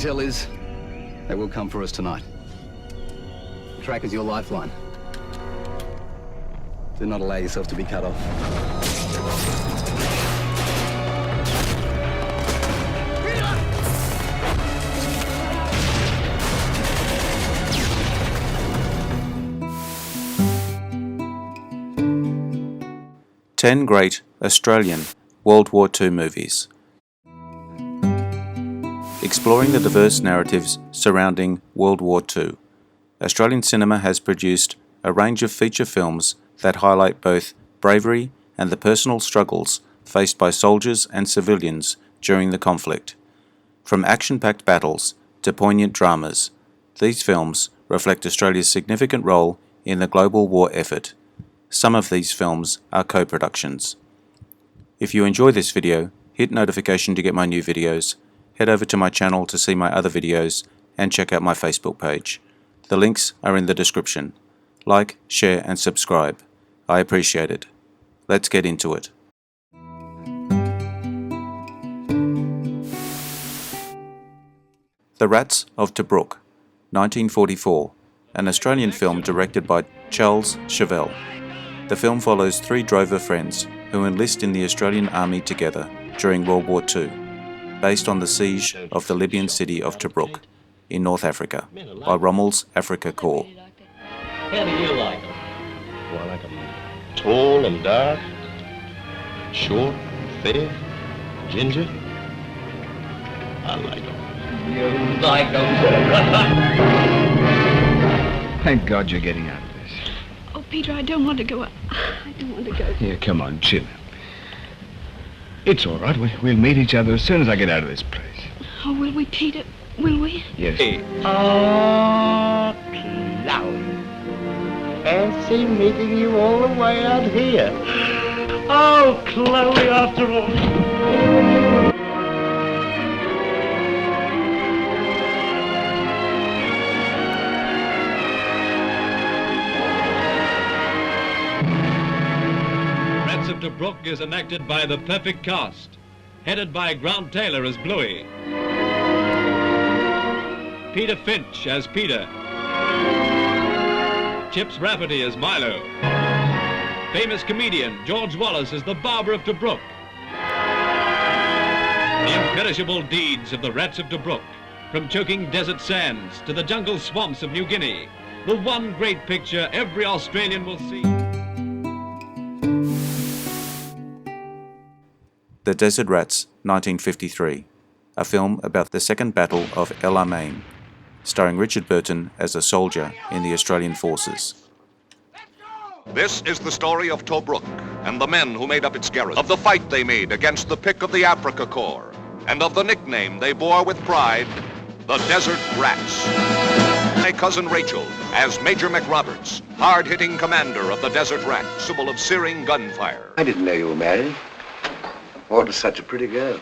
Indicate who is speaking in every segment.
Speaker 1: intel is, they will come for us tonight. The track is your lifeline. Do not allow yourself to be cut off.
Speaker 2: 10 great Australian World War II movies. Exploring the diverse narratives surrounding World War II, Australian cinema has produced a range of feature films that highlight both bravery and the personal struggles faced by soldiers and civilians during the conflict. From action-packed battles to poignant dramas, these films reflect Australia's significant role in the global war effort. Some of these films are co-productions. If you enjoy this video, hit notification to get my new videos, head over to my channel to see my other videos, and check out my Facebook page. The links are in the description. Like, share and subscribe. I appreciate it. Let's get into it. The Rats of Tobruk, 1944, an Australian film directed by Charles Chevelle. The film follows three drover friends who enlist in the Australian Army together during World War II, based on the siege of the Libyan city of Tobruk in North Africa by Rommel's Afrika Korps.
Speaker 3: How do you like them? Do I like them tall and dark, short, fair, ginger? I like them. You like them?
Speaker 4: Thank God you're getting out of this.
Speaker 5: Oh, Peter, I don't want to go. I don't want to go.
Speaker 4: Here, come on, chill. It's all right. We'll meet each other as soon as I get out of this place.
Speaker 5: Oh, will we, Peter? Will we?
Speaker 4: Yes.
Speaker 3: Oh, Chloe. Fancy meeting you all the way out here. Oh, Chloe, after all.
Speaker 6: Rats of Tobruk is enacted by the perfect cast, headed by Grant Taylor as Bluey, Peter Finch as Peter, Chips Rafferty as Milo, famous comedian George Wallace as the Barber of Tobruk. The imperishable deeds of the Rats of Tobruk, from choking desert sands to the jungle swamps of New Guinea, the one great picture every Australian will see.
Speaker 2: The Desert Rats, 1953, a film about the Second Battle of El Alamein, starring Richard Burton as a soldier in the Australian forces.
Speaker 7: This is the story of Tobruk and the men who made up its garrison, of the fight they made against the pick of the Afrika Korps, and of the nickname they bore with pride, the Desert Rats. My cousin Rachel as Major McRoberts, hard-hitting commander of the Desert Rats, symbol of searing gunfire.
Speaker 8: I didn't know you were married. Or to such a pretty girl.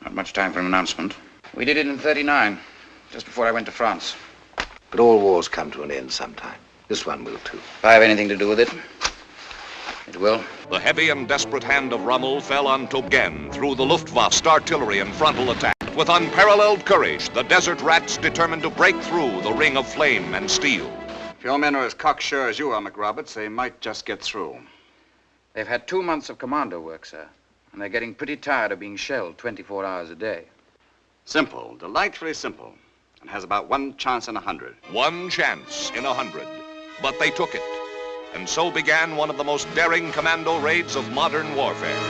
Speaker 9: Not much time for an announcement. We did it in '39, just before I went to France.
Speaker 8: But all wars come to an end sometime. This one will too.
Speaker 9: If I have anything to do with it, it will.
Speaker 7: The heavy and desperate hand of Rommel fell on Tobgen through the Luftwaffe artillery and frontal attack. With unparalleled courage, the Desert Rats determined to break through the ring of flame and steel.
Speaker 10: If your men are as cocksure as you are, McRoberts, they might just get through.
Speaker 9: They've had 2 months of commando work, sir, and they're getting pretty tired of being shelled 24 hours a day.
Speaker 10: Simple, delightfully simple, and has about 1 chance in 100.
Speaker 7: 1 chance in 100, but they took it. And so began one of the most daring commando raids of modern warfare.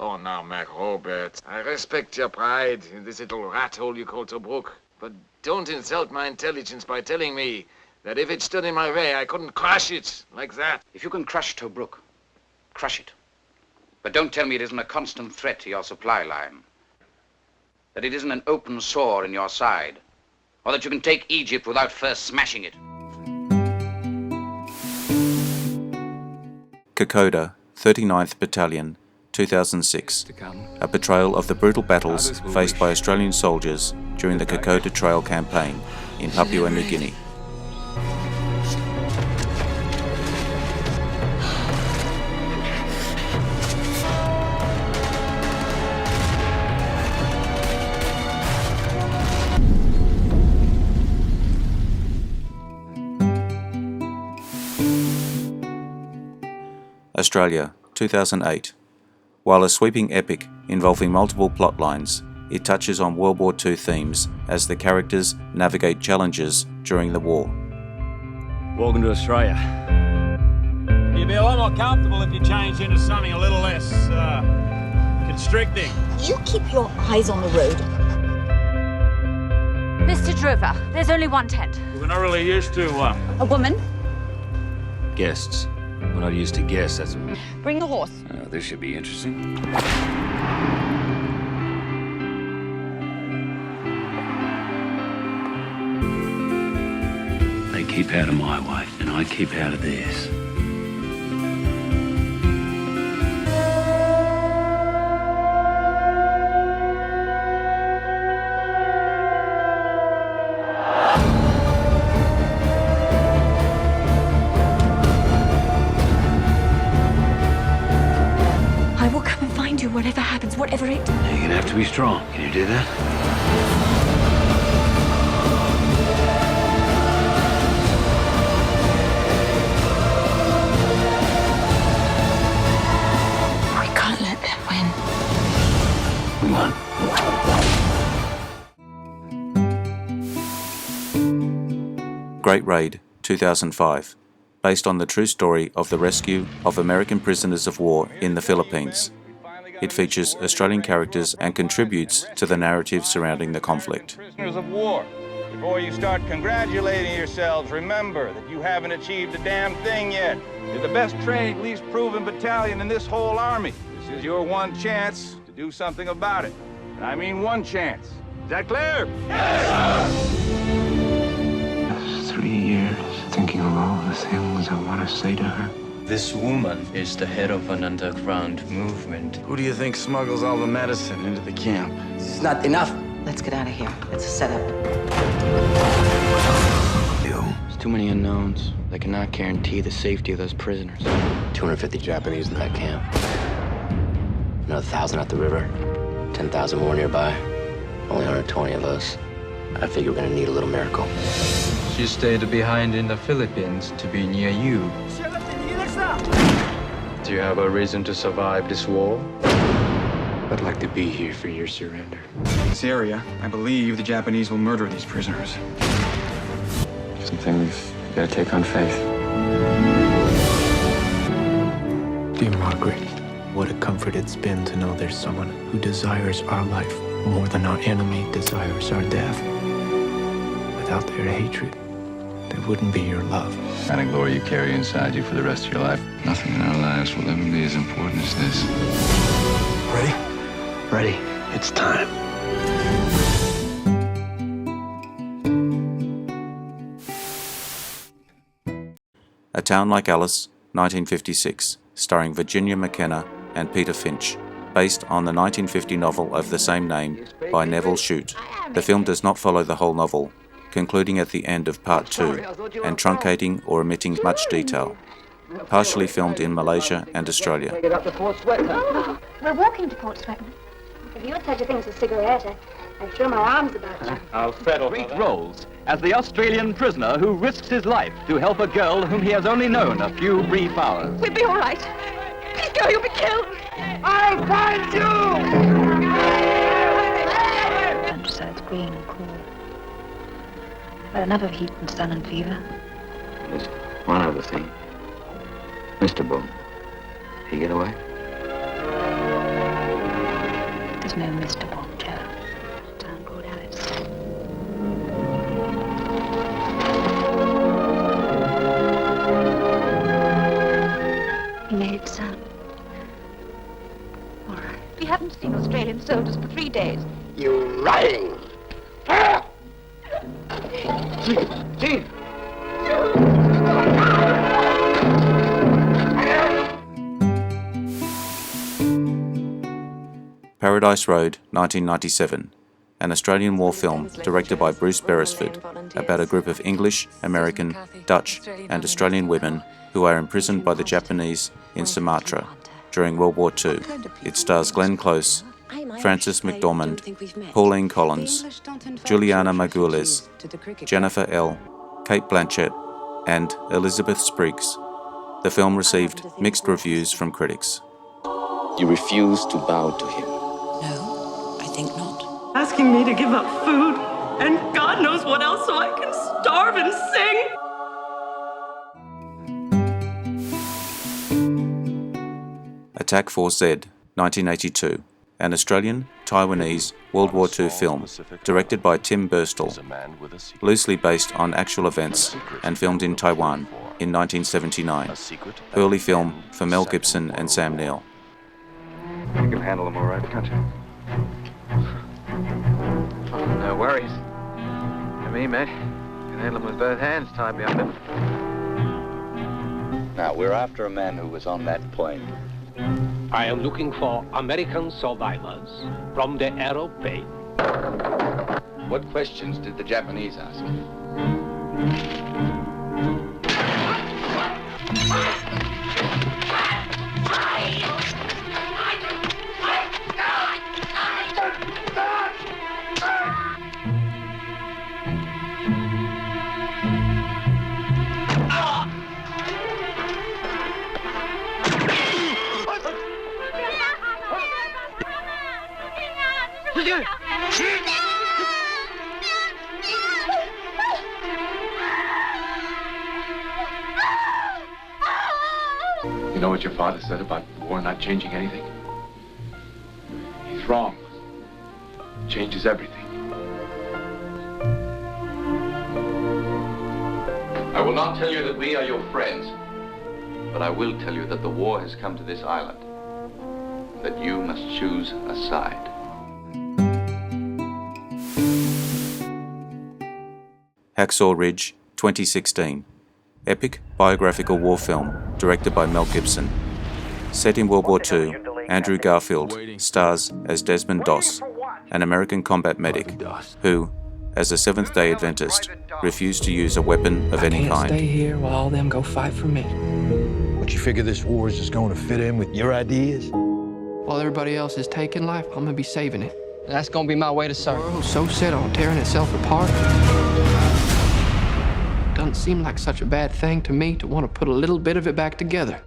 Speaker 11: Oh, now, McRoberts, I respect your pride in this little rat hole you call Tobruk, but don't insult my intelligence by telling me that if it stood in my way, I couldn't crush it like that.
Speaker 9: If you can crush Tobruk, crush it. But don't tell me it isn't a constant threat to your supply line. That it isn't an open sore in your side. Or that you can take Egypt without first smashing it.
Speaker 2: Kokoda, 39th Battalion, 2006, a portrayal of the brutal battles faced by Australian soldiers during the Kokoda Trail campaign in Papua New Guinea. Australia, 2008. While a sweeping epic involving multiple plot lines, it touches on World War II themes as the characters navigate challenges during the war.
Speaker 12: Welcome to Australia. You'd be a lot more comfortable if you changed into something a little less, constricting.
Speaker 13: You keep your eyes on the road.
Speaker 14: Mr. Drover, there's only one tent.
Speaker 12: We're not really used to,
Speaker 14: A woman?
Speaker 12: guests. We're not used to guests, that's...
Speaker 14: Bring the horse.
Speaker 12: This should be interesting. They keep out of my way, and I keep out of theirs.
Speaker 13: I will come and find you, whatever happens, whatever it...
Speaker 12: You're gonna have to be strong. Can you do that?
Speaker 13: We can't let them win.
Speaker 12: We won.
Speaker 2: Great Raid, 2005, based on the true story of the rescue of American prisoners of war in the Philippines. It features Australian characters and contributes to the narrative surrounding the conflict.
Speaker 15: Prisoners of war. Before you start congratulating yourselves, remember that you haven't achieved a damn thing yet. You're the best trained, least proven battalion in this whole army. This is your one chance to do something about it. And I mean one chance. Is that clear? Yes,
Speaker 16: 3 years thinking of all the things I want to say to her.
Speaker 17: This woman is the head of an underground movement.
Speaker 18: Who do you think smuggles all the medicine into the camp?
Speaker 19: It's not enough. Let's get out of here. It's a setup.
Speaker 17: There's too many unknowns. They cannot guarantee the safety of those prisoners.
Speaker 20: 250 Japanese in that camp. Another 1,000 at the river. 10,000 more nearby. Only 120 of us. I figure we're gonna need a little miracle.
Speaker 17: She stayed behind in the Philippines to be near you. Do you have a reason to survive this war? I'd like to be here for your surrender.
Speaker 18: In this area, I believe the Japanese will murder these prisoners.
Speaker 17: Something we've got to take on faith.
Speaker 16: Dear Margaret, what a comfort it's been to know there's someone who desires our life more than our enemy desires our death. Without their hatred, there wouldn't be your love.
Speaker 4: The kind of glory you carry inside you for the rest of your life. Nothing in our lives will ever be as important as this.
Speaker 16: Ready?
Speaker 20: Ready? It's time.
Speaker 2: A Town Like Alice, 1956, starring Virginia McKenna and Peter Finch, based on the 1950 novel of the same name by Neville Shute. The film does not follow the whole novel, concluding at the end of part 2 and truncating or omitting much detail. Partially filmed in Malaysia and Australia.
Speaker 21: We're walking to Port Stretton. If you had such a thing as a cigarette, I'd throw my arms about you.
Speaker 22: I'll settle great roles as the Australian prisoner who risks his life to help a girl whom he has only known a few brief hours.
Speaker 21: We'll be all right. Please go, you'll be killed.
Speaker 22: I'll find you!
Speaker 21: The countryside's green and cool. But enough of heat and sun and fever.
Speaker 17: There's one other thing. Mr. Bull, did he get away?
Speaker 21: There's no Mr. Bull, Joe. Town called Alice. He made it sound. All right.
Speaker 14: We haven't seen Australian soldiers for 3 days.
Speaker 20: You lying!
Speaker 22: Gene!
Speaker 2: Paradise Road, 1997, an Australian war film directed by Bruce Beresford about a group of English, American, Dutch and Australian women who are imprisoned by the Japanese in Sumatra during World War II. It stars Glenn Close, Frances McDormand, Pauline Collins, Juliana Margulies, Jennifer L., Kate Blanchett and Elizabeth Spriggs. The film received mixed reviews from critics.
Speaker 17: You refuse to bow to him.
Speaker 1: No, I think not.
Speaker 5: Asking me to give up food and God knows what else so I can starve and sing.
Speaker 2: Attack Force Z, 1982, an Australian, Taiwanese World War II film directed by Tim Burstall, loosely based on actual events and filmed in Taiwan in 1979. Early film for Mel Gibson and Sam Neill.
Speaker 4: You can handle them all right, can't you?
Speaker 23: No worries. To me, mate, you can handle them with both hands tied behind him.
Speaker 17: Now, we're after a man who was on that plane.
Speaker 24: I am looking for American survivors from the aeroplane.
Speaker 9: What questions did the Japanese ask?
Speaker 4: You know what your father said about war not changing anything? He's wrong. It changes everything.
Speaker 9: I will not tell you that we are your friends, but I will tell you that the war has come to this island, that you must choose a side.
Speaker 2: Hacksaw Ridge, 2016. Epic biographical war film directed by Mel Gibson. Set in World War II, Andrew Garfield stars as Desmond Doss, an American combat medic who, as a Seventh-day Adventist, refused to use a weapon of any
Speaker 16: I can't
Speaker 2: kind.
Speaker 16: stay here while all them go fight for me.
Speaker 25: What, you figure this war is just going to fit in with your ideas?
Speaker 16: While everybody else is taking life, I'm gonna be saving it. And that's gonna be my way to serve. The world's so set on tearing itself apart. Doesn't seem like such a bad thing to me to want to put a little bit of it back together.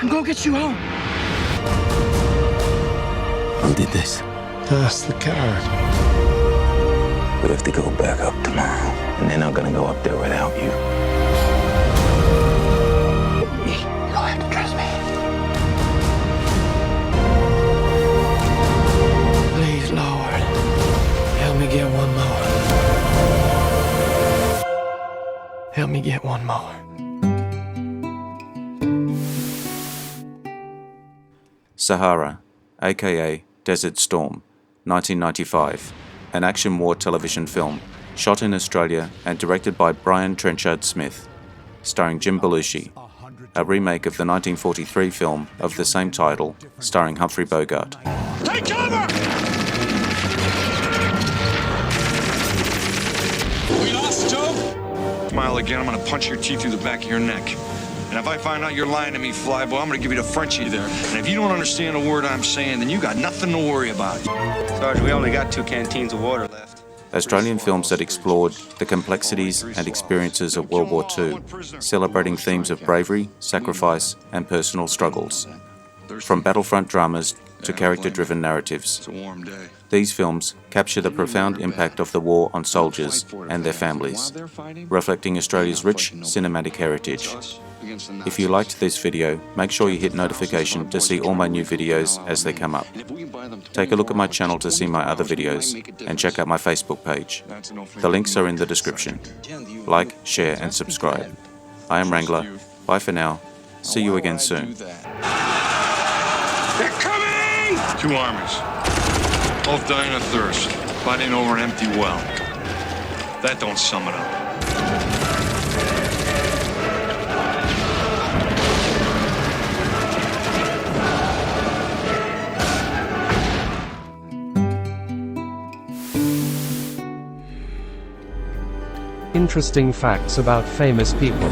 Speaker 16: I'm gonna get you home.
Speaker 25: Who did this? That's the card. We have to go back up tomorrow, and they're not gonna go up there without you.
Speaker 16: You don't have to trust me. Please, Lord, help me get one more. Help me get one more.
Speaker 2: Sahara, aka Desert Storm, 1995, an action war television film shot in Australia and directed by Brian Trenchard Smith, starring Jim Belushi, a remake of the 1943 film of the same title, starring Humphrey Bogart.
Speaker 25: Take cover!
Speaker 26: We lost, Joe? Smile again, I'm gonna punch your teeth through the back of your neck. And if I find out you're lying to me, Flyboy, I'm gonna give you the Frenchie there. And if you don't understand a word I'm saying, then you got nothing to worry about.
Speaker 27: Sarge, we only got 2 canteens of water left.
Speaker 2: Australian films that explored the complexities and experiences of World War II, celebrating themes of bravery, sacrifice, and personal struggles. From battlefront dramas to character-driven narratives. These films capture the profound impact of the war on soldiers and their families, reflecting Australia's rich cinematic heritage. If you liked this video, make sure you hit notification to see all my new videos as they come up. Take a look at my channel to see my other videos, and check out my Facebook page. The links are in the description. Like, share, and subscribe. I am Wrangler. Bye for now. See you again soon.
Speaker 26: They're coming! 2 armies, both dying of thirst, fighting over an empty well. That don't sum it up.
Speaker 28: Interesting facts about famous people.